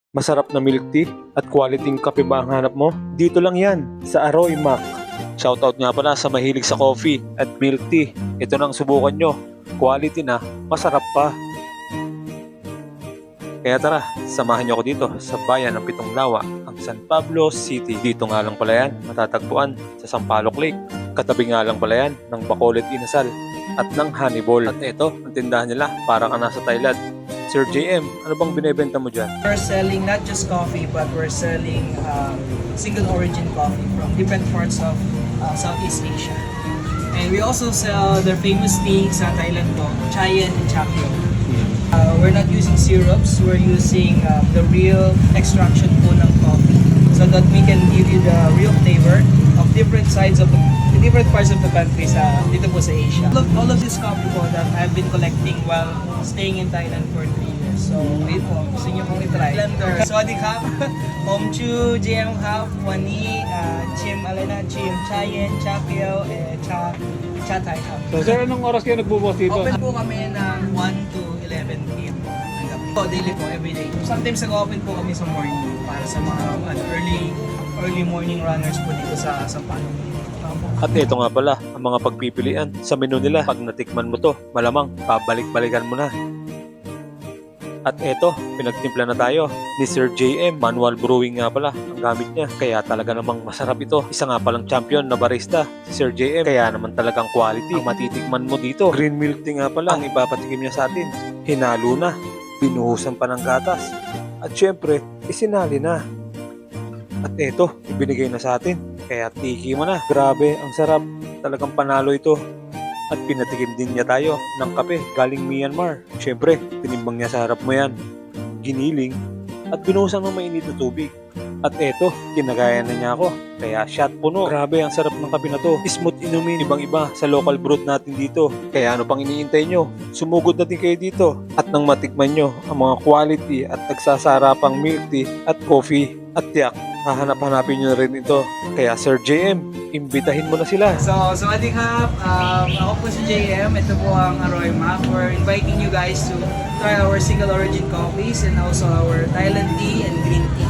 Masarap na milk tea at quality kape ba ang hanap mo? Dito lang yan, sa Aroy Mac. Shoutout nga pala sa mahilig sa coffee at milk tea. Ito nang subukan nyo. Quality na, masarap pa. Kaya tara, samahan nyo ako dito sa bayan ng Pitong Lawa, ang San Pablo City. Dito nga lang pala yan, matatagpuan sa Sampaloc Lake. Katabi nga lang pala yan ng Bacolod Inasal at ng Honeyball. At ito, ang tindahan nila, parang ka nasa Thailand. Sir JM, ano bang binebenta mo dyan? We're selling not just coffee, but we're selling single origin coffee from different parts of Southeast Asia. And we also sell their famous tea sa Thailand po, Chayan and Chapyo. We're not using syrups, we're using the real extraction po ng coffee so that we can give you the real flavor of different sides of the different parts of the country dito po sa Asia. All of this coffee po that I've been collecting while staying in Thailand for 3 years. So, ayun po, gusto nyo pong itry. Sawasdee krap, Homchu, JM Hap, Wani, Chim Alena, Chim Chayen, Chapyo, Cha Thai Hap. So sir, anong oras kayo nagbubukas dito? Open po kami ng 1 to 11 p.m. po. Daily po, everyday. Sometimes nag-open po kami sa morning para sa mga early morning runners po dito sa Sampaloc. At ito nga pala, ang mga pagpipilian sa menu nila. Pag natikman mo to, malamang babalik-balikan mo na. At eto, pinagtimpla na tayo ni Sir JM. Manual brewing nga pala ang gamit niya. Kaya talaga namang masarap ito. Isa nga palang champion na barista, si Sir JM. Kaya naman talagang quality ang matitikman mo dito. Green milk tea nga pala ang ipapatikim niya sa atin. Hinalo na, binuhusan pa ng gatas. At syempre, isinali na. At eto, ibinigay na sa atin. Kaya tiki mo na. Grabe, ang sarap. Talagang panalo ito. At pinatikim din niya tayo ng kape galing Myanmar. Siyempre, tinimbang niya sa harap mo yan. Giniling at binuhusan ng mainit na tubig. At eto, kinagaya na niya ako. Kaya shot puno. Grabe, ang sarap ng kape na to. Smooth inumin, ibang-iba sa local brewed natin dito. Kaya ano pang iniintay nyo? Sumugod na din kayo dito. At nang matikman nyo ang mga quality at nagsasarapang milk tea at coffee at tiyak, hahanap-hanapin nyo na rin ito. Kaya Sir JM, imbitahin mo na sila. So, sawasdee krap, ako po si JM, ito po ang Aroy Mac. We're inviting you guys to try our single origin coffees and also our Thailand tea and green tea.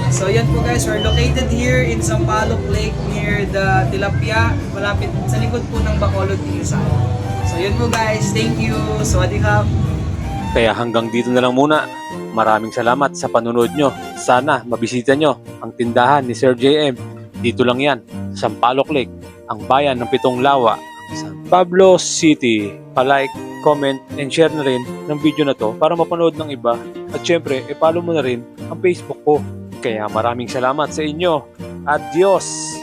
So yan po guys, we're located here in Sampaloc Lake near the Tilapia, malapit sa likod po ng Bacolod Inasal. So yun po guys, thank you, sawasdee krap. Kaya hanggang dito na lang muna. Maraming salamat sa panunod nyo. Sana mabisita nyo ang tindahan ni Sir JM. Dito lang yan, Sampaloc Lake, ang bayan ng Pitong Lawa, San Pablo City. Pa-like, comment, and share na rin ng video na to para mapanood ng iba. At syempre, i-follow mo na rin ang Facebook ko. Kaya maraming salamat sa inyo. Adios!